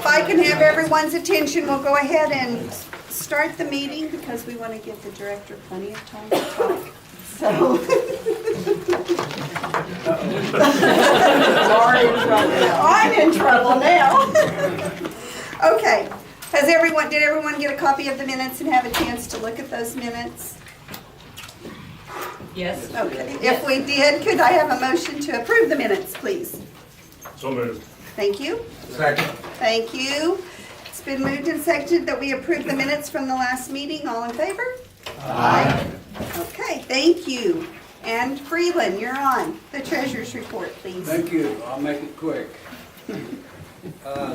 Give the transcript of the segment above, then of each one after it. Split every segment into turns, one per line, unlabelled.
I can have everyone's attention, we'll go ahead and start the meeting because we want to give the director plenty of time to talk. So. I'm in trouble now. Okay. Did everyone get a copy of the minutes and have a chance to look at those minutes?
Yes.
Okay. If we did, could I have a motion to approve the minutes, please?
So moved.
Thank you.
Second.
Thank you. It's been moved and seconded that we approve the minutes from the last meeting. All in favor?
Aye.
Okay, thank you. And Freeland, you're on. The treasurer's report, please.
Thank you. I'll make it quick.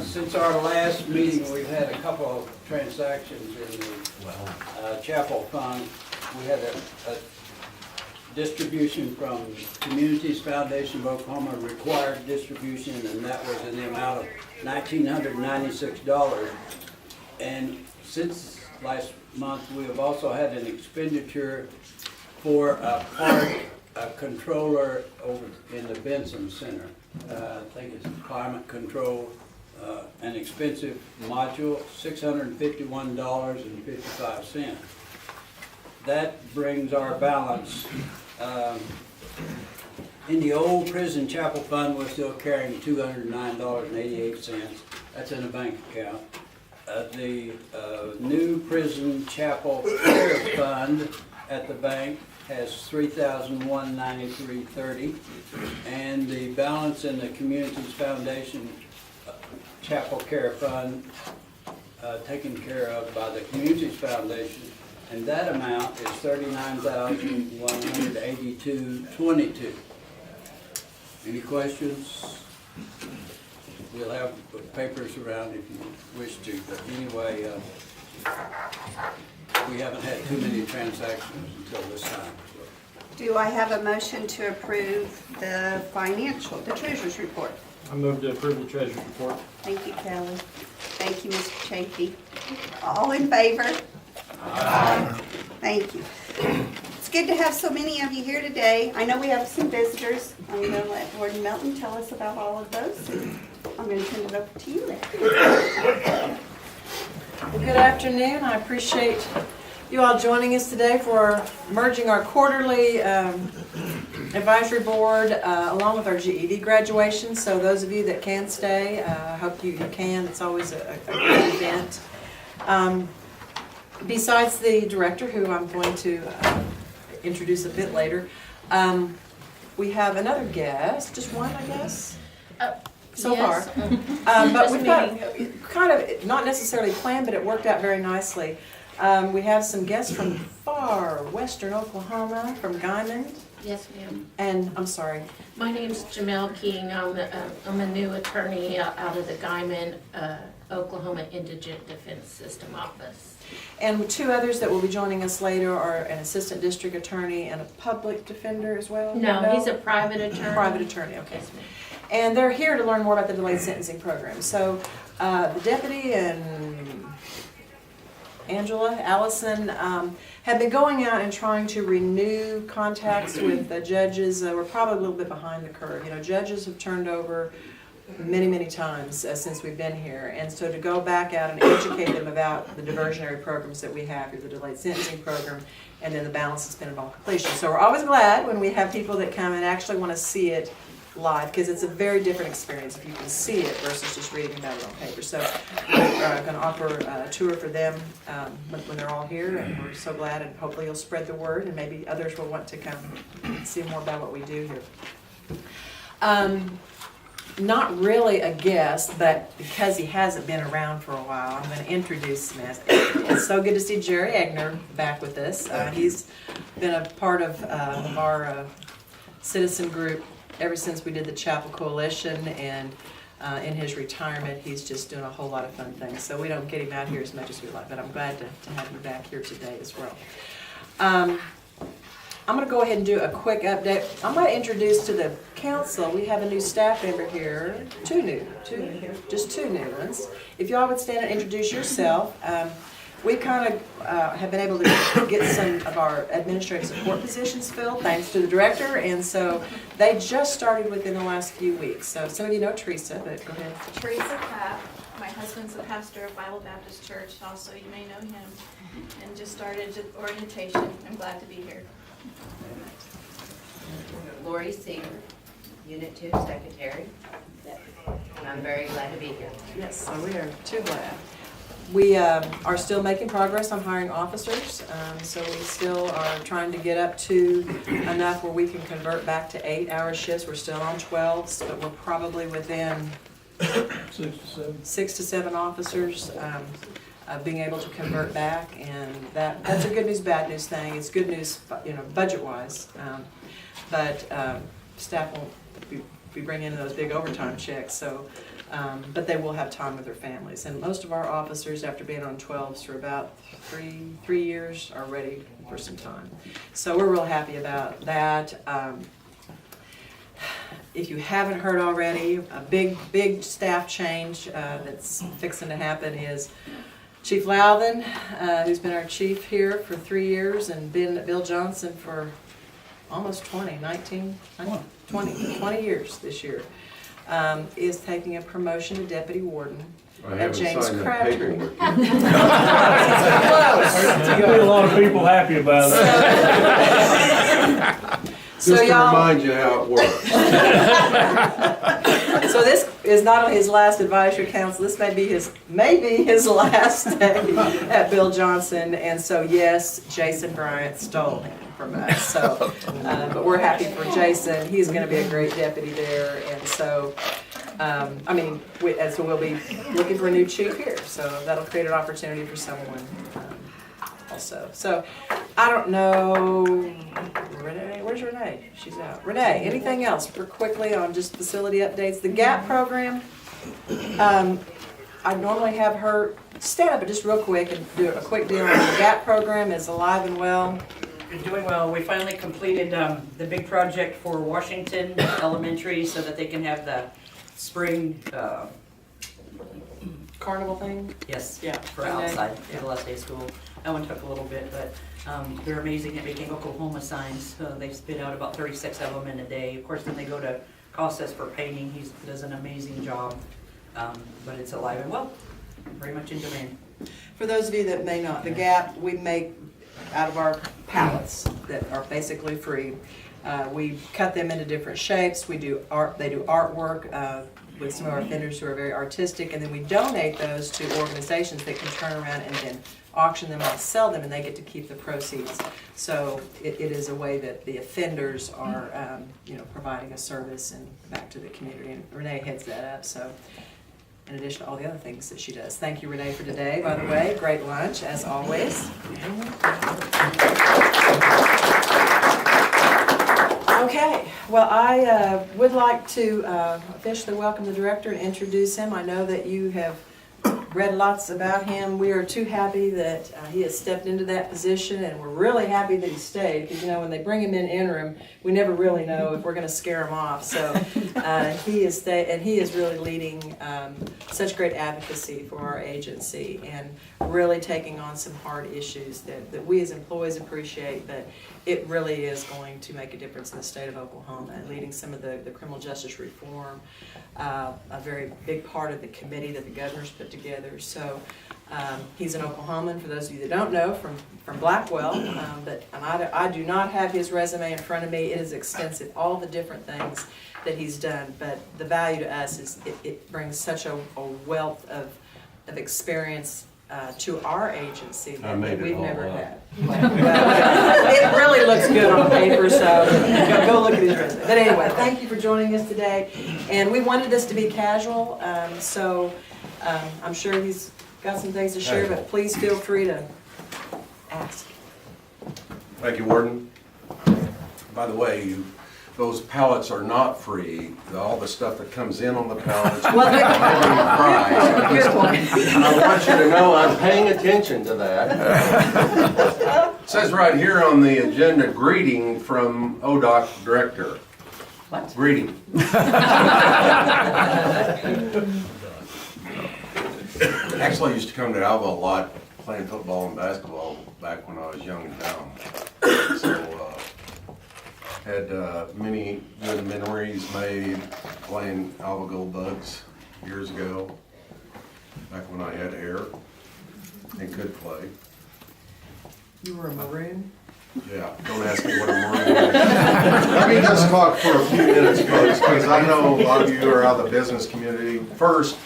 Since our last meeting, we've had a couple of transactions in the chapel fund. We had a distribution from Communities Foundation of Oklahoma, required distribution, and that was in the amount of $1,996. And since last month, we have also had an expenditure for a controller over in the Benson Center. I think it's climate control, an expensive module, $651.55. That brings our balance. In the old prison chapel fund, we're still carrying $209.88. That's in a bank account. The new prison chapel care fund at the bank has $3,193.30, and the balance in the Communities Foundation Chapel Care Fund taken care of by the Communities Foundation, and that amount is $39,182.22. Any questions? We'll have papers around if you wish to, but anyway, we haven't had too many transactions until this time.
Do I have a motion to approve the treasurer's report?
I move to approve the treasurer's report.
Thank you, Kelly. Thank you, Mr. Chafee. All in favor? Aye. Thank you. It's good to have so many of you here today. I know we have some visitors. I'm going to let Warden Melton tell us about all of those. I'm going to turn it over to you.
Well, good afternoon. I appreciate you all joining us today for merging our quarterly advisory board along with our GED graduation. So those of you that can stay, I hope you can. It's always a great event. Besides the director, who I'm going to introduce a bit later, we have another guest, just one, I guess, so
yes.
far. But we've got kind of, not necessarily planned, but it worked out very nicely. We have some guests from far western Oklahoma, from Guymon.
Yes, ma'am.
And, I'm sorry.
My name's Jamel King. I'm a new attorney out of the Guymon, Oklahoma Indigent Defense System office.
And two others that will be joining us later are an assistant district attorney and a public defender as well?
No, he's a private attorney.
Private attorney, okay.
Yes, ma'am.
And they're here to learn more about the delayed sentencing program. So the deputy and Allison have been going out and trying to renew contacts with the judges. We're probably a little bit behind the curve. You know, judges have turned over many, many times since we've been here. And so to go back out and educate them about the diversionary programs that we have here, the delayed sentencing program, and then the balance has been upon completion. So we're always glad when we have people that come and actually want to see it live, because it's a very different experience if you can see it versus just reading about it on paper. So we're going to offer a tour for them when they're all here, and we're so glad, and hopefully you'll spread the word, and maybe others will want to come see more about what we do here. Not really a guest, but because he hasn't been around for a while, I'm going to introduce him. It's so good to see Jerry Egner back with us. He's been a part of our citizen group ever since we did the Chapel Coalition, and in his retirement, he's just doing a whole lot of fun things. So we don't get him out here as much as we like, but I'm glad to have him back here today as well. I'm going to go ahead and do a quick update. I'm going to introduce to the council, we have a new staff member here, two new ones. If y'all would stand and introduce yourself. We kind of have been able to get some of our administrative support positions filled thanks to the director, and so they just started within the last few weeks. So some of you know Teresa, but go ahead.
Teresa Papp. My husband's the pastor of Bible Baptist Church, also you may know him, and just started orientation. I'm glad to be here.
Lori Seeger, Unit 2 Secretary. And I'm very glad to be here.
Yes, so we are too glad. We are still making progress on hiring officers, so we still are trying to get up to enough where we can convert back to 8-hour shifts. We're still on 12s, but we're probably within 6 to 7 officers of being able to convert back, and that's a good news, bad news thing. It's good news, budget-wise, but staff won't be bringing in those big overtime checks, so. But they will have time with their families. And most of our officers, after being on 12s for about three years, are ready for some time. So we're real happy about that. If you haven't heard already, a big staff change that's fixing to happen is Chief Loudon, who's been our chief here for 3 years, and been Bill Johnson for almost 20 years this year. Is taking a promotion to deputy warden at James Crabtree.
Made a lot of people happy about it.
So
Just to
y'all,
remind you how it works.
so this is not only his last advisory council, this may be his last day at Bill Johnson, and so yes, Jason Bryant stole him from us. So, but we're happy for Jason. He's going to be a great deputy there, and so. So we'll be looking for a new chief here, so that'll create an opportunity for someone also. So I don't know, Renee, where's Renee? She's out. Renee, anything else for quickly on just facility updates? The GAP program, I normally have her stand up just real quick and do a quick deal on the GAP program is alive and well.
Been doing well. We finally completed the big project for Washington Elementary so that they can have the spring,
Carnival thing?
yes,
Yeah.
for
Okay.
outside, for the last day of school. That one took a little bit, but they're amazing at making Oklahoma signs. They spit out about 36 of them in a day. Of course, then they go to Costas for painting. He does an amazing job, but it's alive and well, very much in demand.
For those of you that may not, the GAP we make out of our pallets that are basically free. We cut them into different shapes. We do art. They do artwork with some of our vendors who are very artistic, and then we donate those to organizations that can turn around and then auction them off, sell them, and they get to keep the proceeds. So it is a way that the offenders are, providing a service and back to the community. And Renee heads that up. So. In addition to all the other things that she does. Thank you, Renee, for today, by the way. Great lunch, as always. Okay, well, I would like to officially welcome the director and introduce him. I know that you have read lots about him. We are too happy that he has stepped into that position, and we're really happy that he stayed, because when they bring him in interim, we never really know if we're going to scare him off. So he is really leading such great advocacy for our agency and really taking on some hard issues that we as employees appreciate, but it really is going to make a difference in the state of Oklahoma, and leading some of the criminal justice reform, a very big part of the committee that the governor's put together. So he's an Oklahoman, for those of you that don't know, from Blackwell, but I do not have his resume in front of me. It is extensive, all the different things that he's done, but the value to us is it brings such a wealth of experience to our agency that we've never had. It really looks good on paper, so go look at his resume. But anyway, thank you for joining us today. And we wanted this to be casual, so I'm sure he's got some things to share, but please feel free to ask.
Thank you, Warden. By the way, those pallets are not free. All the stuff that comes in on the pallets,
Well, good point.
I want you to know I'm paying attention to that. It says right here on the agenda, greeting from ODOC Director.
What?
Greeting. Actually, I used to come to Allbaugh a lot, playing football and basketball back when I was young and down. So, had many good memories made playing Allbaugh Gold Bugs years ago. back when I had hair and could play.
You were a Maroon?
Yeah, don't ask me what a Marine is. Let me just talk for a few minutes, folks, because I know a lot of you are out of the business community. First,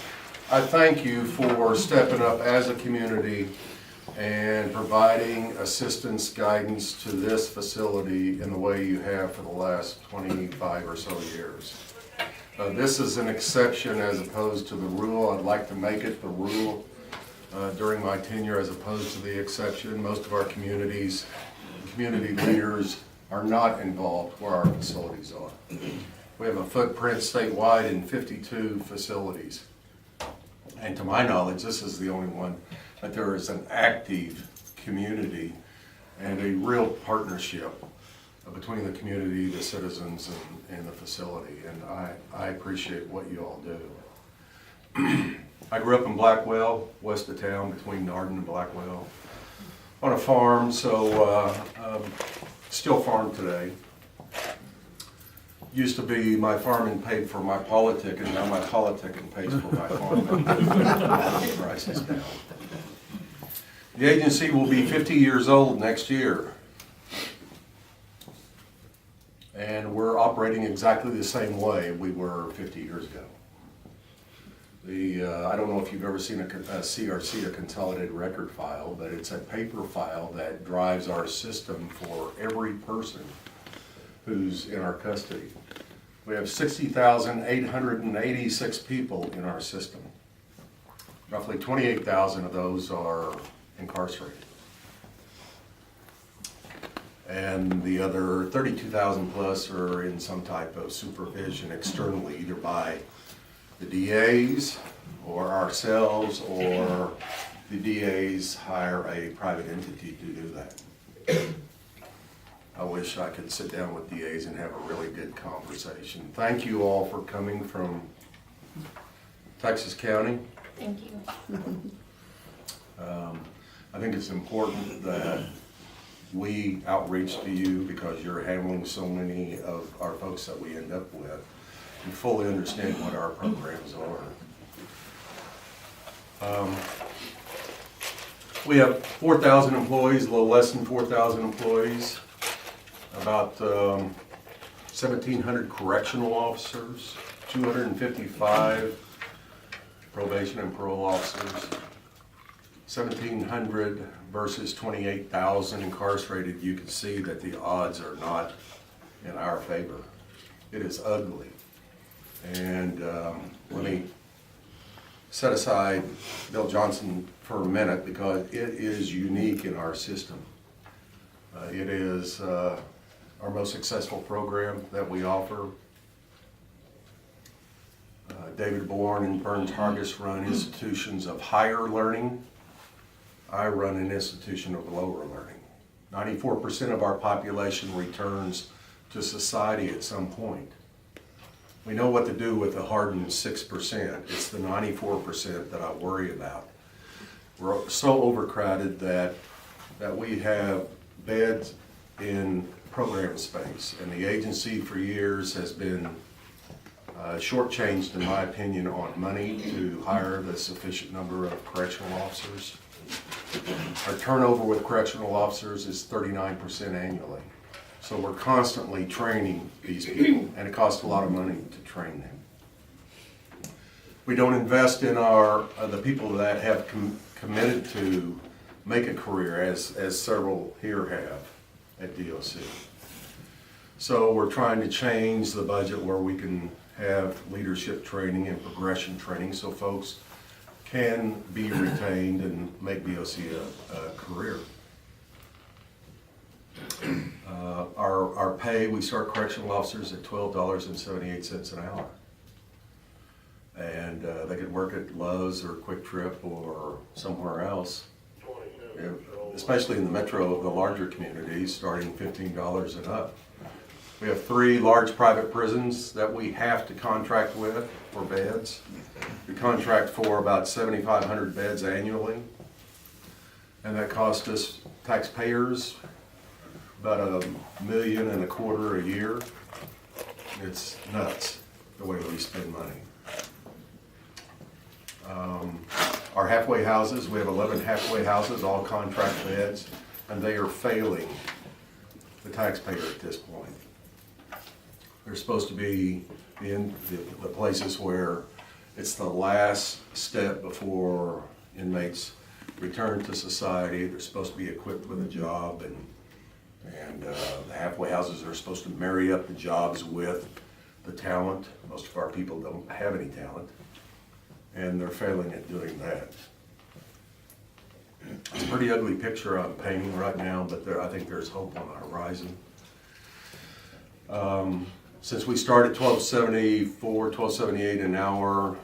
I thank you for stepping up as a community and providing assistance, guidance to this facility in the way you have for the last 25 or so years. This is an exception as opposed to the rule. I'd like to make it the rule during my tenure as opposed to the exception. Most of our community leaders are not involved where our facilities are. We have a footprint statewide in 52 facilities. And to my knowledge, this is the only one that there is an active community and a real partnership between the community, the citizens, and the facility. And I appreciate what you all do. I grew up in Blackwell, west of town, between Narden and Blackwell, on a farm, so still farm today. Used to be my farming paid for my politic, and now my politicking pays for my farming. Prices down. The agency will be 50 years old next year. And we're operating exactly the same way we were 50 years ago. I don't know if you've ever seen a CRC, a consolidated record file, but it's a paper file that drives our system for every person who's in our custody. We have 60,886 people in our system. Roughly 28,000 of those are incarcerated. And the other 32,000 plus are in some type of supervision externally, either by the DAs or ourselves, or the DAs hire a private entity to do that. I wish I could sit down with DAs and have a really good conversation. Thank you all for coming from Texas County.
Thank you.
I think it's important that we outreach to you because you're handling so many of our folks that we end up with and fully understand what our programs are. We have 4,000 employees, a little less than 4,000 employees, about 1,700 correctional officers, 255 probation and parole officers, 1,700 versus 28,000 incarcerated. You can see that the odds are not in our favor. It is ugly. And let me set aside Bill Johnson for a minute because it is unique in our system. It is our most successful program that we offer. David Bourne and Burns Hargis run institutions of higher learning. I run an institution of lower learning. 94% of our population returns to society at some point. We know what to do with the hardened 6%. It's the 94% that I worry about. We're so overcrowded that we have beds in program space, and the agency for years has been shortchanged, in my opinion, on money to hire the sufficient number of correctional officers. Our turnover with correctional officers is 39% annually. So we're constantly training these people, and it costs a lot of money to train them. We don't invest in the people that have committed to make a career, as several here have at DOC. So we're trying to change the budget where we can have leadership training and progression training so folks can be retained and make DOC a career. Our pay, we start correctional officers at $12.78 an hour. And they could work at Lowe's or Quick Trip or somewhere else, especially in the metro, the larger communities, starting $15 and up. We have 3 large private prisons that we have to contract with for beds. We contract for about 7,500 beds annually, and that costs us taxpayers about $1.25 million a year. It's nuts the way we spend money. Our halfway houses, we have 11 halfway houses, all contract beds, and they are failing the taxpayer at this point. They're supposed to be in the places where it's the last step before inmates return to society. They're supposed to be equipped with a job, and the halfway houses are supposed to marry up the jobs with the talent. Most of our people don't have any talent, and they're failing at doing that. It's a pretty ugly picture I'm painting right now, but I think there's hope on the horizon. Since we started $12.74, $12.78 an hour,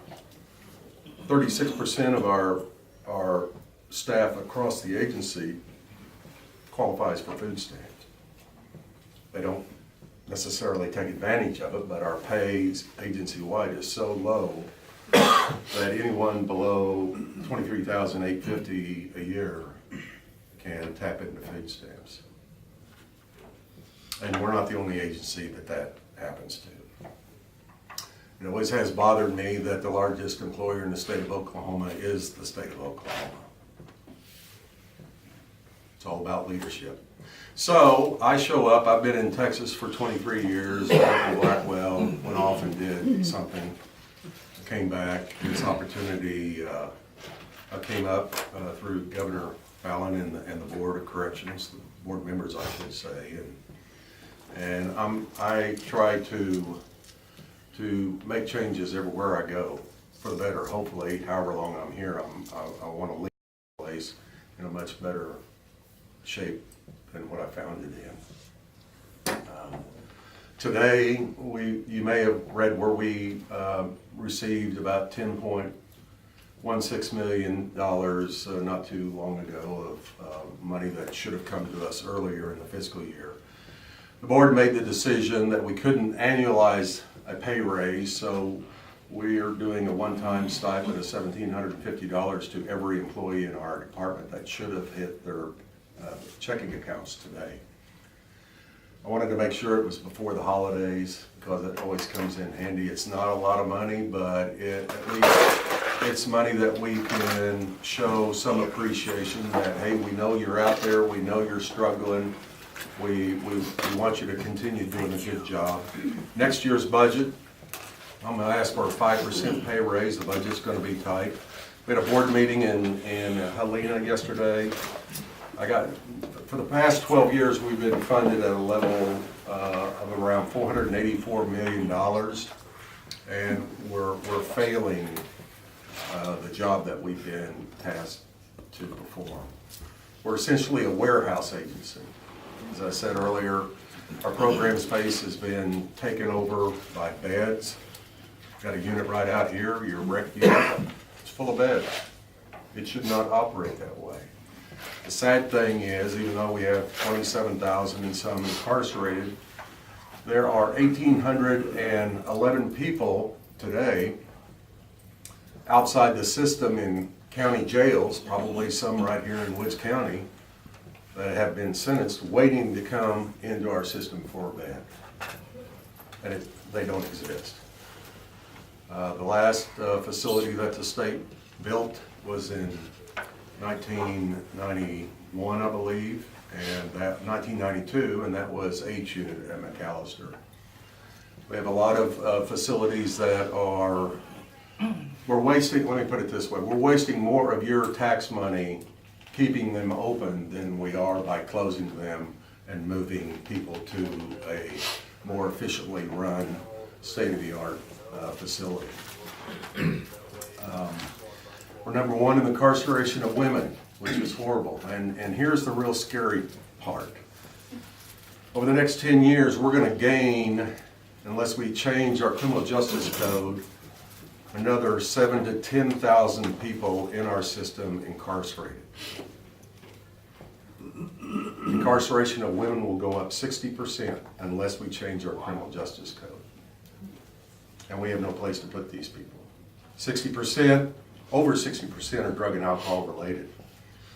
36% of our staff across the agency qualifies for food stamps. They don't necessarily take advantage of it, but our pay agency-wide is so low that anyone below $23,850 a year can tap into food stamps. And we're not the only agency that happens to. It always has bothered me that the largest employer in the state of Oklahoma is the state of Oklahoma. It's all about leadership. So I show up, I've been in Texas for 23 years, Michael Blackwell went off and did something, came back. This opportunity came up through Governor Fallon and the Board of Corrections, the board members I should say, and I try to make changes everywhere I go for the better. Hopefully, however long I'm here, I want to leave the place in a much better shape than what I found it in. Today, you may have read where we received about $10.16 million not too long ago of money that should have come to us earlier in the fiscal year. The board made the decision that we couldn't annualize a pay raise, so we are doing a one-time stipend of $1,750 to every employee in our department that should have hit their checking accounts today. I wanted to make sure it was before the holidays because it always comes in handy. It's not a lot of money, but at least it's money that we can show some appreciation that, hey, we know you're out there, we know you're struggling, we want you to continue doing a good job. Next year's budget, I'm going to ask for a 5% pay raise. The budget's going to be tight. We had a board meeting in Helena yesterday. For the past 12 years, we've been funded at a level of around $484 million, and we're failing the job that we've been tasked to perform. We're essentially a warehouse agency. As I said earlier, our program space has been taken over by beds. Got a unit right out here, your rec unit. It's full of beds. It should not operate that way. The sad thing is, even though we have 27,000 and some incarcerated, there are 1,811 people today outside the system in county jails, probably some right here in Woods County, that have been sentenced, waiting to come into our system for a bed. And they don't exist. The last facility that the state built was in 1991, I believe, and that 1992, and that was H unit at McAllister. We have a lot of facilities that we're wasting, let me put it this way, we're wasting more of your tax money keeping them open than we are by closing them and moving people to a more efficiently run state-of-the-art facility. We're number one in the incarceration of women, which is horrible. And here's the real scary part. Over the next 10 years, we're going to gain, unless we change our criminal justice code, another 7,000 to 10,000 people in our system incarcerated. Incarceration of women will go up 60% unless we change our criminal justice code. And we have no place to put these people. 60%, over 60% are drug and alcohol related.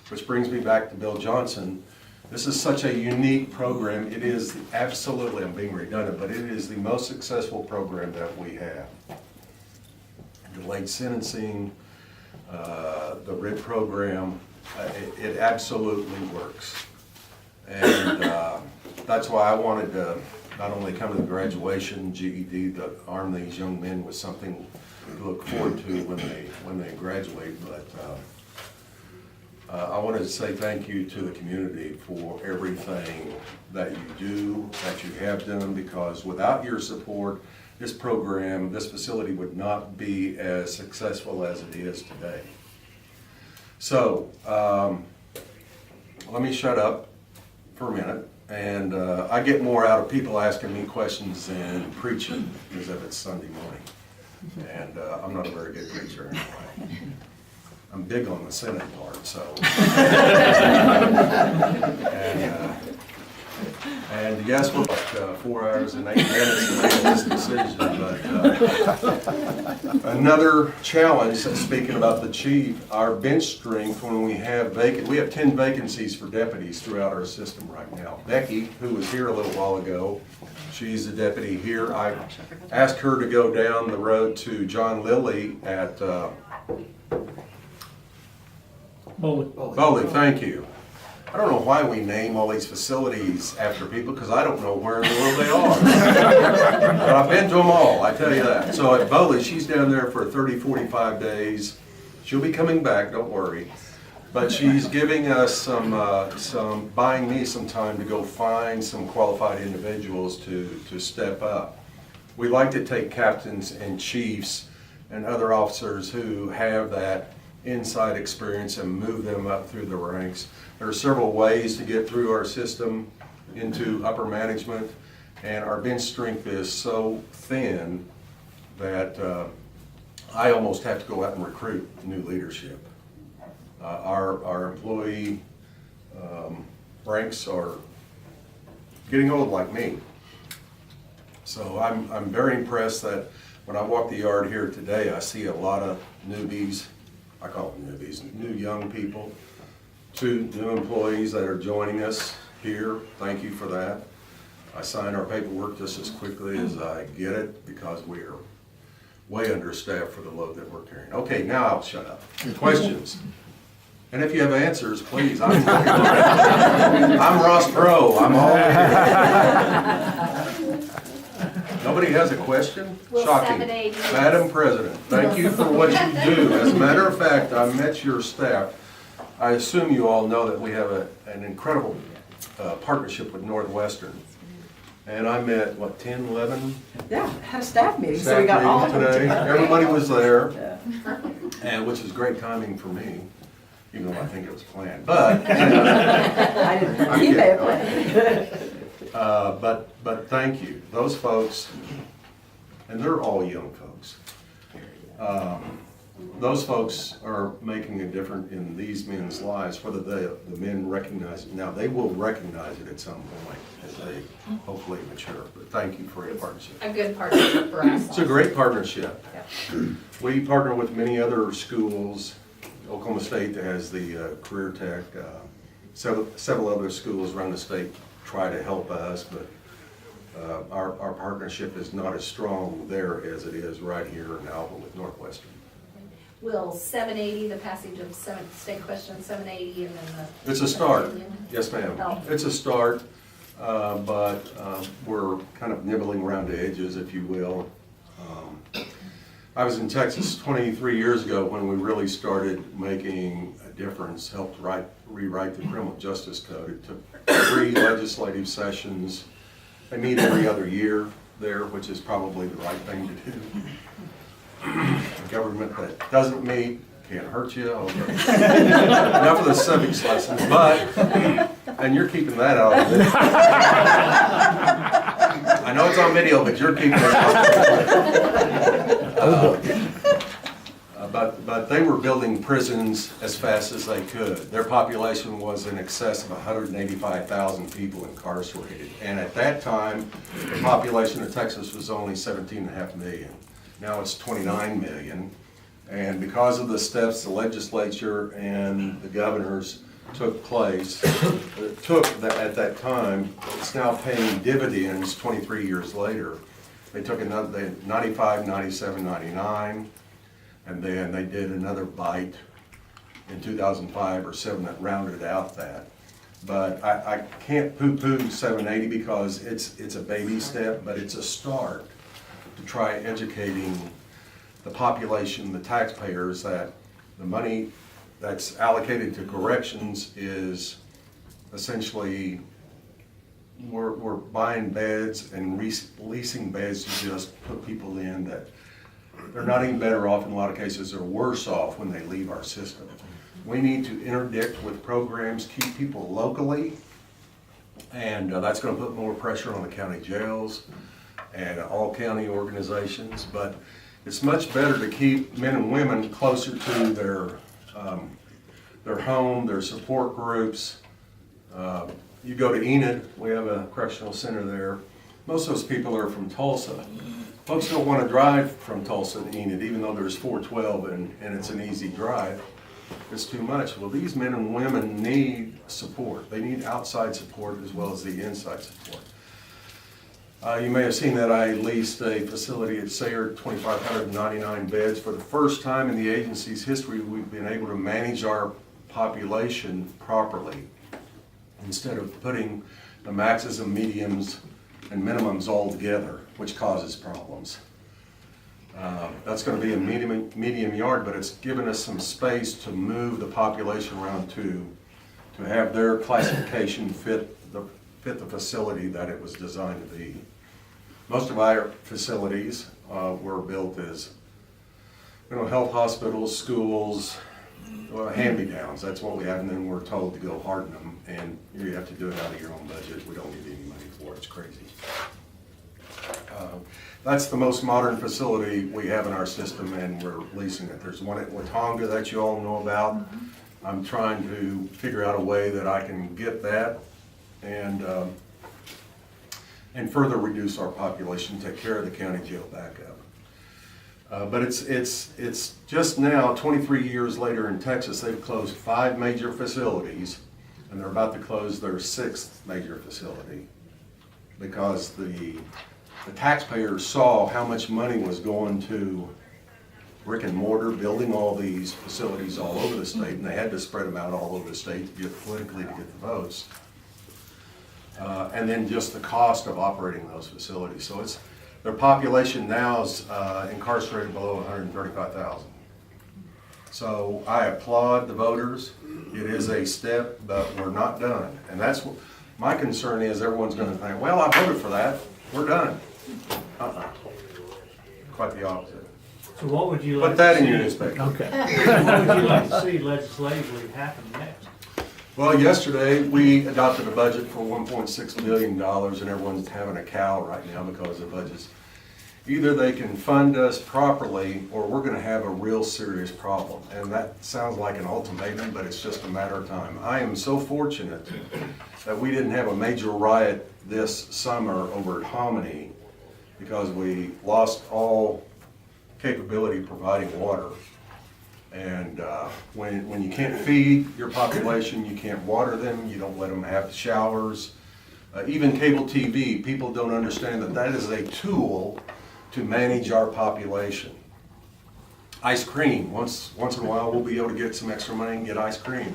Which brings me back to Bill Johnson. This is such a unique program. It is absolutely, I'm being redundant, but it is the most successful program that we have. Delayed sentencing, the RID program, it absolutely works. And that's why I wanted to not only come to the graduation GED, to arm these young men with something to look forward to when they graduate, but I wanted to say thank you to the community for everything that you do, that you have done, because without your support, this program, this facility would not be as successful as it is today. So, let me shut up for a minute, and I get more out of people asking me questions than preaching, as if it's Sunday morning. And I'm not a very good preacher anyway. I'm big on the sinning part, so. And yes, we're about 4 hours and 8 minutes to make this decision, but another challenge, speaking about the chief, our bench strength when we have 10 vacancies for deputies throughout our system right now. Becky, who was here a little while ago, she's a deputy here. I asked her to go down the road to John Lilly at Bowley, thank you. I don't know why we name all these facilities after people, because I don't know where in the world they are. But I've been to them all, I tell you that. So at Bowley, she's down there for 30, 45 days. She'll be coming back, don't worry. But she's giving us buying me some time to go find some qualified individuals to step up. We like to take captains and chiefs and other officers who have that inside experience and move them up through the ranks. There are several ways to get through our system into upper management, and our bench strength is so thin that I almost have to go out and recruit new leadership. Our employee ranks are getting old like me. So I'm very impressed that when I walk the yard here today, I see a lot of newbies. I call them newbies, new young people, 2 new employees that are joining us here. Thank you for that. I sign our paperwork just as quickly as I get it because we are way understaffed for the load that we're carrying. Okay, now I'll shut up. Questions? And if you have answers, please. I'm Ross Pro. I'm all here. Nobody has a question? Shocking. Madam President, thank you for what you do. As a matter of fact, I met your staff. I assume you all know that we have an incredible partnership with Northwestern. And I met, 10, 11?
Yeah, had a staff meeting, so we got all of them
today.
together.
Everybody was there,
Yeah.
and which is great timing for me, even though I think it was planned. But
I didn't, you may have planned.
But thank you. Those folks, and they're all young folks. Those folks are making a difference in these men's lives, whether the men recognize it. Now, they will recognize it at some point as they hopefully mature. But thank you for your partnership.
A good partnership for us.
It's a great partnership. We partner with many other schools. Oklahoma State has the Career Tech. Several other schools around the state try to help us, but our partnership is not as strong there as it is right here in Allbaugh with Northwestern.
Will 780, the passage of state question 780 and then the...
It's a start. Yes, ma'am.
Oh.
It's a start, but we're kind of nibbling around the edges, if you will. I was in Texas 23 years ago when we really started making a difference, helped rewrite the Criminal Justice Code. It took 3 legislative sessions. They meet every other year there, which is probably the right thing to do. A government that doesn't meet can't hurt you. Okay. Enough of the civics lessons, but, and you're keeping that out of it. I know it's on video, but you're keeping it out. But they were building prisons as fast as they could. Their population was in excess of 185,000 people incarcerated. And at that time, the population of Texas was only 17.5 million. Now it's 29 million. And because of the steps the legislature and the governors took at that time, it's now paying dividends 23 years later. They took another, 95, 97, 99. And then they did another bite in 2005 or 7 that rounded out that. But I can't poo-poo 780 because it's a baby step, but it's a start to try educating the population, the taxpayers, that the money that's allocated to corrections is essentially, we're buying beds and leasing beds to just put people in that they're not even better off in a lot of cases, they're worse off when they leave our system. We need to interdict with programs, keep people locally, and that's gonna put more pressure on the county jails and all county organizations, but it's much better to keep men and women closer to their home, their support groups. You go to Enid, we have a correctional center there. Most of those people are from Tulsa. Folks don't want to drive from Tulsa to Enid, even though there's 412 and it's an easy drive. It's too much. Well, these men and women need support. They need outside support as well as the inside support. You may have seen that I leased a facility at Sayre, 2,599 beds. For the first time in the agency's history, we've been able to manage our population properly instead of putting the maxes and mediums and minimums all together, which causes problems. That's going to be a medium yard, but it's given us some space to move the population around to have their classification fit the facility that it was designed to be. Most of our facilities were built as, health hospitals, schools, hand-me-downs. That's what we have, and then we're told to go harden them, and you have to do it out of your own budget. We don't need any money for it. It's crazy. That's the most modern facility we have in our system, and we're leasing it. There's one at Watonga that you all know about. I'm trying to figure out a way that I can get that and further reduce our population, take care of the county jail backup. But it's just now, 23 years later in Texas, they've closed 5 major facilities, and they're about to close their 6th major facility because the taxpayers saw how much money was going to brick and mortar, building all these facilities all over the state, and they had to spread them out all over the state to get politically to get the votes. And then just the cost of operating those facilities. So their population now is incarcerated below 135,000. So I applaud the voters. It is a step, but we're not done. And that's what my concern is. Everyone's going to think, well, I voted for that. We're done. Quite the opposite.
So what would you like
Put that
to
in
see?
your newspaper.
Okay. What would you like to see legislatively happen next?
Well, yesterday, we adopted a budget for $1.6 billion, and everyone's having a cow right now because the budget's, either they can fund us properly, or we're gonna have a real serious problem. And that sounds like an ultimatum, but it's just a matter of time. I am so fortunate that we didn't have a major riot this summer over at Hominy because we lost all capability of providing water. And when you can't feed your population, you can't water them, you don't let them have showers. Even cable TV, people don't understand that that is a tool to manage our population. Ice cream, once in a while we'll be able to get some extra money and get ice cream.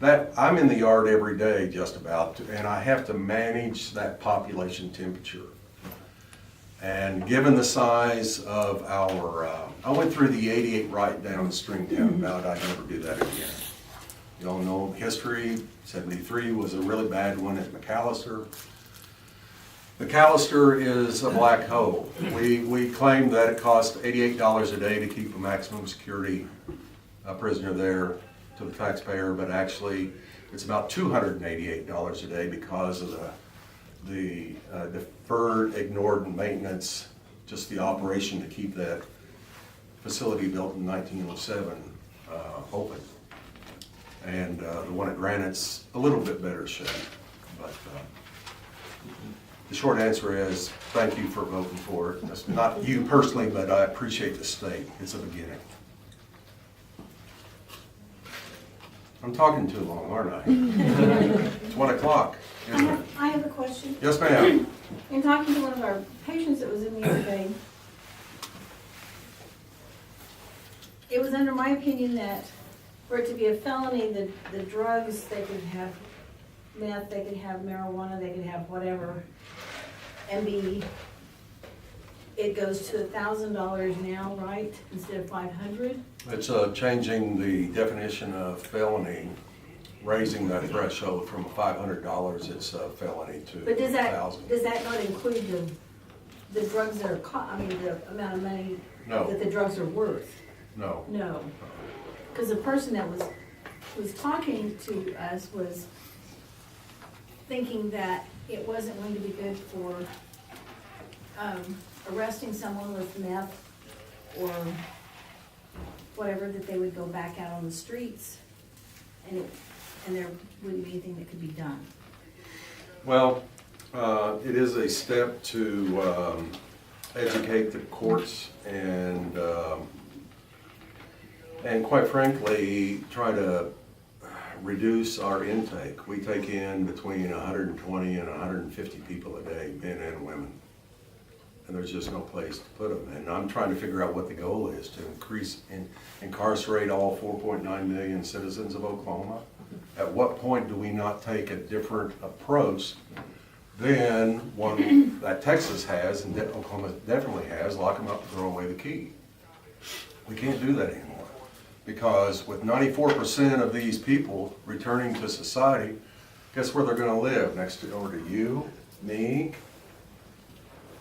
I'm in the yard every day just about, and I have to manage that population temperature. And given the size of our, I went through the 88 right down Stringtown, vowed I'd never do that again. You all know history, 73 was a really bad one at McAllister. McAllister is a black hole. We claim that it costs $88 a day to keep a maximum security prisoner there to the taxpayer, but actually it's about $288 a day because of the deferred, ignored maintenance, just the operation to keep that facility built in 1907 open. And the one at Granite's a little bit better shape. But the short answer is thank you for voting for it. That's not you personally, but I appreciate the state. It's a beginning. I'm talking too long, aren't I? It's 1 o'clock, isn't it?
I have a question.
Yes, ma'am.
In talking to one of our patients that was in the other day, it was under my opinion that for it to be a felony, the drugs, they could have meth, they could have marijuana, they could have whatever, it goes to $1,000 now, right, instead of $500?
It's changing the definition of felony, raising that threshold from $500, it's a felony to
But does
$1,000.
that not include the drugs that are the amount of money
No.
that the drugs are worth?
No.
No. Because the person that was talking to us was thinking that it wasn't going to be good for arresting someone with meth or whatever, that they would go back out on the streets and there wouldn't be anything that could be done.
Well, it is a step to educate the courts and quite frankly, try to reduce our intake. We take in between 120 and 150 people a day, men and women. And there's just no place to put them. And I'm trying to figure out what the goal is, to incarcerate all 4.9 million citizens of Oklahoma. At what point do we not take a different approach than one that Texas has and that Oklahoma definitely has, lock them up and throw away the key? We can't do that anymore. Because with 94% of these people returning to society, guess where they're gonna live? Next door to you, me,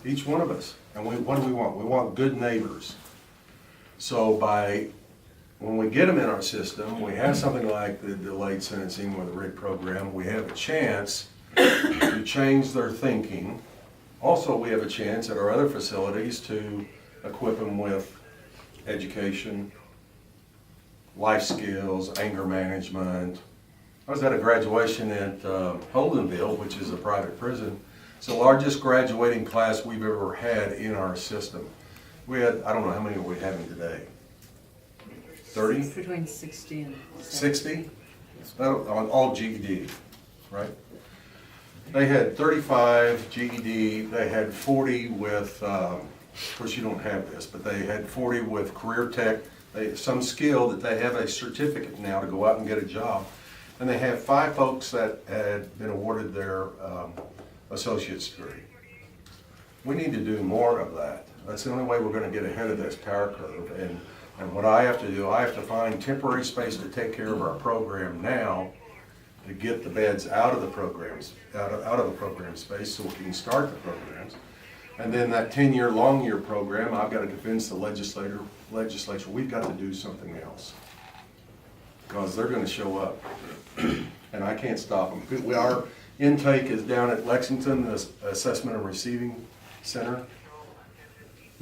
each one of us. And what do we want? We want good neighbors. So when we get them in our system, we have something like the delayed sentencing or the RIG program, we have a chance to change their thinking. Also, we have a chance at our other facilities to equip them with education, life skills, anger management. I was at a graduation at Holdenville, which is a private prison. It's the largest graduating class we've ever had in our system. We had, I don't know how many are we having today? 30?
Between 60 and
60? On all GED, right? They had 35 GED, they had 40 with, of course you don't have this, but they had 40 with career tech, some skill that they have a certificate now to go out and get a job. And they have 5 folks that had been awarded their associate's degree. We need to do more of that. That's the only way we're going to get ahead of this power curve. And what I have to do, I have to find temporary space to take care of our program now to get the beds out of the programs, out of the program space so we can start the programs. And then that 10-year, long-year program, I've got to convince the legislature, we've got to do something else. Because they're going to show up. And I can't stop them. Our intake is down at Lexington, the Assessment and Receiving Center.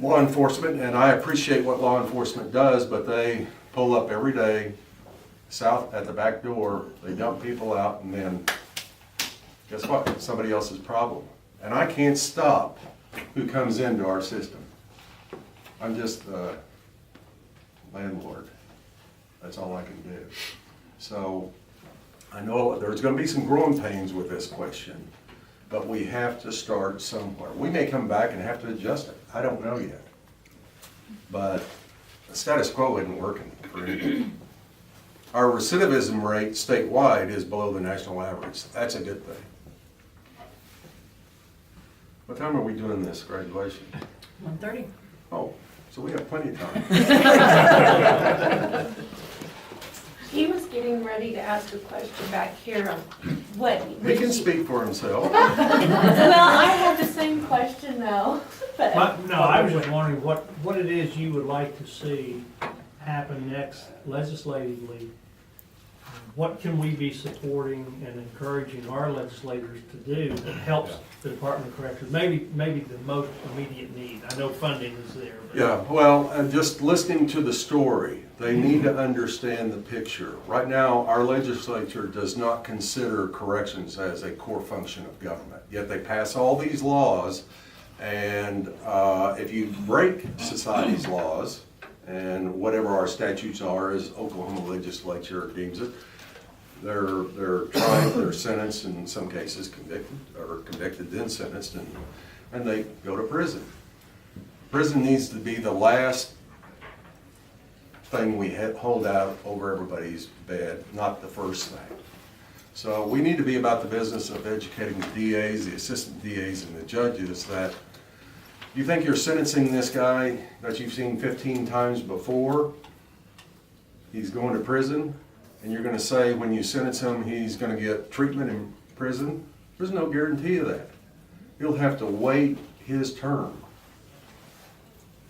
Law enforcement, and I appreciate what law enforcement does, but they pull up every day, south at the back door, they dump people out, and then, guess what? It's somebody else's problem. And I can't stop who comes into our system. I'm just the landlord. That's all I can do. So I know there's going to be some growing pains with this question, but we have to start somewhere. We may come back and have to adjust it. I don't know yet. But the status quo isn't working for anybody. Our recidivism rate statewide is below the national average. That's a good thing. What time are we doing this graduation?
1:30.
Oh, so we have plenty of time.
He was getting ready to ask a question back here on what.
He can speak for himself.
Well, I have the same question though. But
No, I was just wondering what it is you would like to see happen next legislatively. What can we be supporting and encouraging our legislators to do that helps the Department of Corrections? Maybe the most immediate need. I know funding is there. But
Yeah, well, and just listening to the story, they need to understand the picture. Right now, our legislature does not consider corrections as a core function of government. Yet they pass all these laws, and if you break society's laws, and whatever our statutes are, as Oklahoma legislature deems it, they're tried, they're sentenced, in some cases convicted, then sentenced, and they go to prison. Prison needs to be the last thing we hold out over everybody's bed, not the first thing. So we need to be about the business of educating the DAs, the assistant DAs, and the judges that you think you're sentencing this guy that you've seen 15 times before, he's going to prison, and you're gonna say when you sentence him, he's gonna get treatment in prison? There's no guarantee of that. He'll have to wait his term.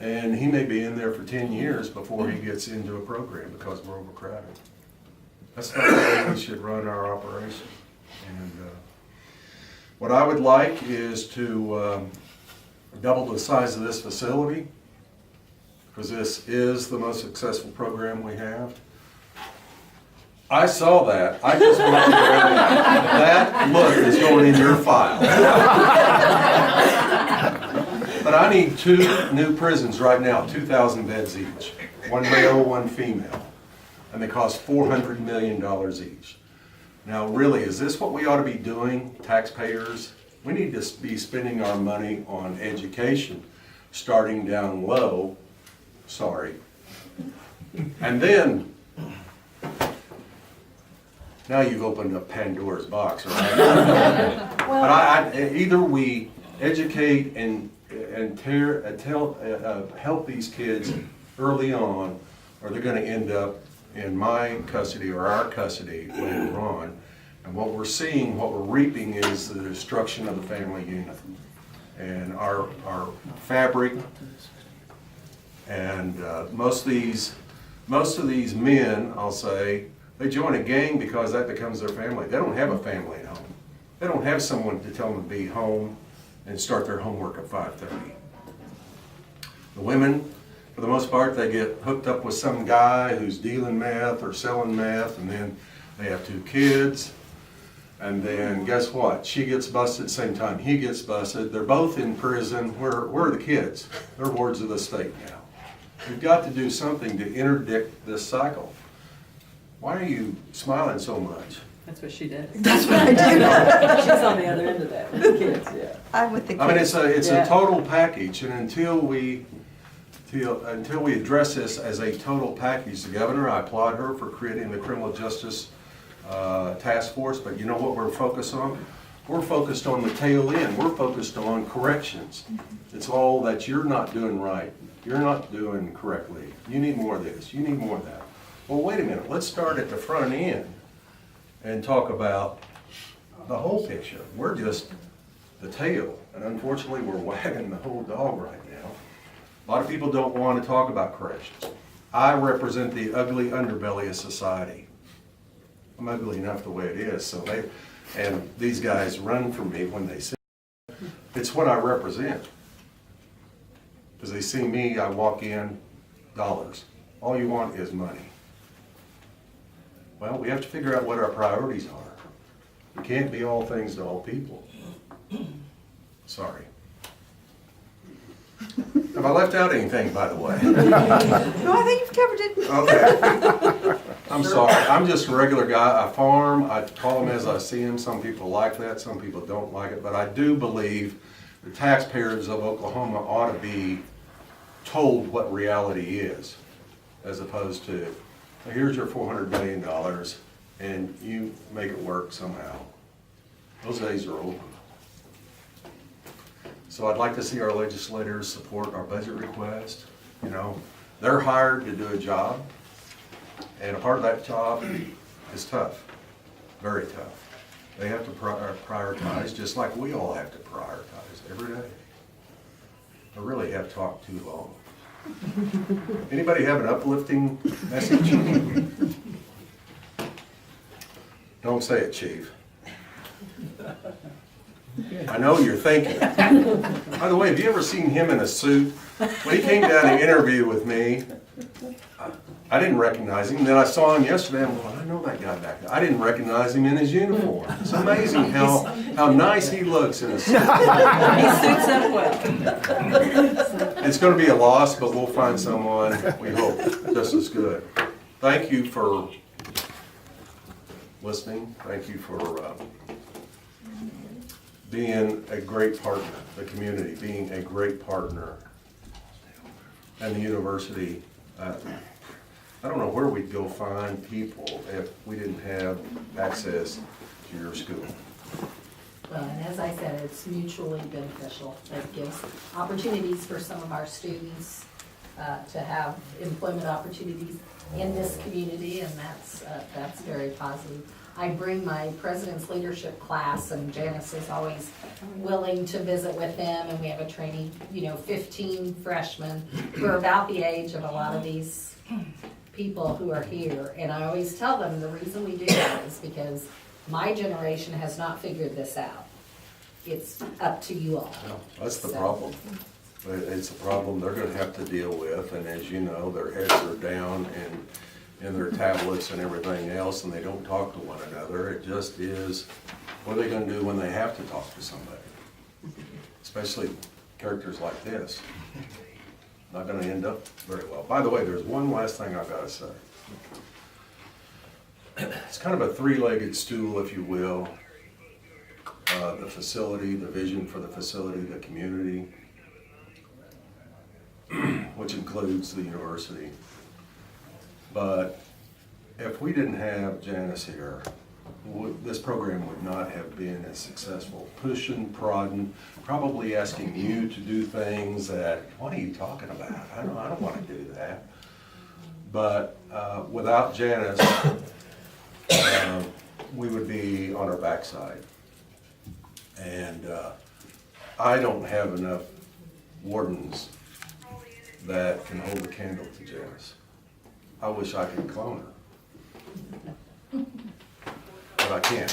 And he may be in there for 10 years before he gets into a program because we're overcrowded. That's not the way we should run our operation. And what I would like is to double the size of this facility, because this is the most successful program we have. I saw that. I just want you to know that look is going in your file. But I need 2 new prisons right now, 2,000 beds each. 1 male, 1 female. And they cost $400 million each. Now really, is this what we ought to be doing, taxpayers? We need to be spending our money on education, starting down low, sorry. And then, now you've opened up Pandora's box, right? But either we educate and help these kids early on, or they're gonna end up in my custody or our custody later on. And what we're seeing, what we're reaping is the destruction of the family unit. And our fabric, and most of these men, I'll say, they join a gang because that becomes their family. They don't have a family at home. They don't have someone to tell them to be home and start their homework at 5:30. The women, for the most part, they get hooked up with some guy who's dealing meth or selling meth, and then they have 2 kids. And then guess what? She gets busted at the same time he gets busted. They're both in prison. Where are the kids? They're wards of the state now. We've got to do something to interdict this cycle. Why are you smiling so much?
That's what she did.
That's what I do.
She's on the other end of that with the kids, yeah.
I'm with the kids.
I mean, it's
Yeah.
a total package, and until we address this as a total package, the governor, I applaud her for creating the criminal justice task force, but you know what we're focused on? We're focused on the tail end. We're focused on corrections. It's all that you're not doing right. You're not doing correctly. You need more of this. You need more of that. Well, wait a minute. Let's start at the front end and talk about the whole picture. We're just the tail, and unfortunately, we're wagging the whole dog right now. A lot of people don't want to talk about corrections. I represent the ugly underbelly of society. I'm ugly enough the way it is, and these guys run from me when they see it. It's what I represent. Because they see me, I walk in, dollars. All you want is money. Well, we have to figure out what our priorities are. We can't be all things to all people. Sorry. Have I left out anything, by the way?
No, I think you've covered it.
Okay. I'm sorry. I'm just a regular guy. I farm. I call them as I see them. Some people like that. Some people don't like it. But I do believe the taxpayers of Oklahoma ought to be told what reality is, as opposed to, here's your $400 million, and you make it work somehow. Those days are over. So I'd like to see our legislators support our budget request. You know, they're hired to do a job, and a part of that job is tough, very tough. They have to prioritize, just like we all have to prioritize every day. I really have talked too long. Anybody have an uplifting message? Don't say it, Chief. I know you're thinking. By the way, have you ever seen him in a suit? When he came down to interview with me, I didn't recognize him. Then I saw him yesterday. I'm going, I know that guy back there. I didn't recognize him in his uniform. It's amazing how nice he looks in a suit.
He suits up well.
It's going to be a loss, but we'll find someone, we hope, just as good. Thank you for listening. Thank you for being a great partner, the community being a great partner, and the university. I don't know where we'd go find people if we didn't have access to your school.
Well, and as I said, it's mutually beneficial. It gives opportunities for some of our students to have employment opportunities in this community, and that's very positive. I bring my President's Leadership class, and Janice is always willing to visit with them, and we have a training, 15 freshmen who are about the age of a lot of these people who are here. And I always tell them the reason we do that is because my generation has not figured this out. It's up to you all.
That's the
So-
problem. It's a problem they're gonna have to deal with, and as you know, their heads are down and in their tablets and everything else, and they don't talk to one another. It just is, what are they gonna do when they have to talk to somebody? Especially characters like this. Not gonna end up very well. By the way, there's one last thing I've gotta say. It's kind of a three-legged stool, if you will. The facility, the vision for the facility, the community, which includes the university. But if we didn't have Janice here, this program would not have been as successful. Pushing, prodding, probably asking you to do things that, what are you talking about? I don't want to do that. But without Janice, we would be on our backside. And I don't have enough wardens that can hold a candle to Janice. I wish I could clone her. But I can't.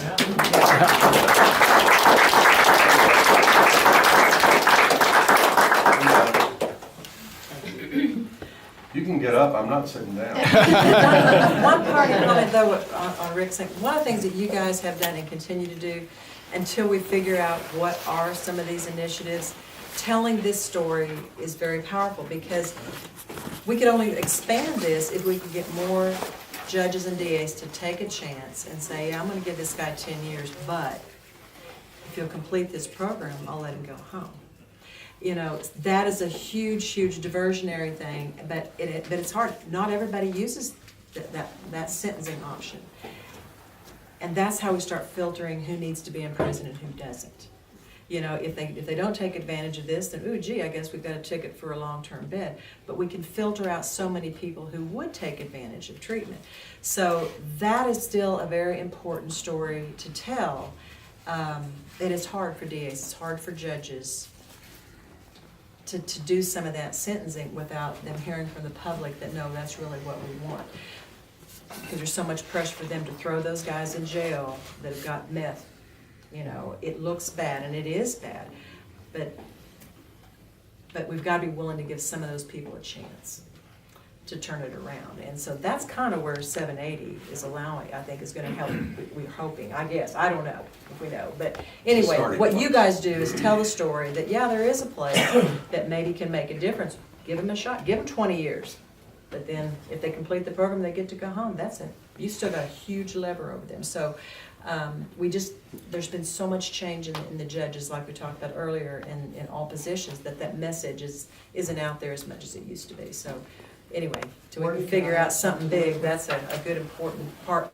You can get up, I'm not sitting down.
One parting comment though on Rick's thing, one of the things that you guys have done and continue to do until we figure out what are some of these initiatives, telling this story is very powerful, because we could only expand this if we could get more judges and DAs to take a chance and say, yeah, I'm gonna give this guy 10 years, but if he'll complete this program, I'll let him go home. That is a huge, huge diversionary thing, but it's hard. Not everybody uses that sentencing option. And that's how we start filtering who needs to be in prison and who doesn't. If they don't take advantage of this, then, ooh, gee, I guess we've got a ticket for a long-term bed. But we can filter out so many people who would take advantage of treatment. So that is still a very important story to tell. It is hard for DAs, it's hard for judges to do some of that sentencing without them hearing from the public that, no, that's really what we want. Because there's so much pressure for them to throw those guys in jail that have got meth. It looks bad, and it is bad, but we've got to be willing to give some of those people a chance to turn it around. And so that's kind of where 780 is allowing, I think, is going to help. We're hoping, I guess. I don't know if we know. But anyway, what you guys do is tell the story that, yeah, there is a place that maybe can make a difference. Give them a shot. Give them 20 years. But then if they complete the program, they get to go home. That's it. You still got a huge lever over them. So there's been so much change in the judges, like we talked about earlier, in all positions, that message isn't out there as much as it used to be. So anyway, till we can figure out something big, that's a good important part.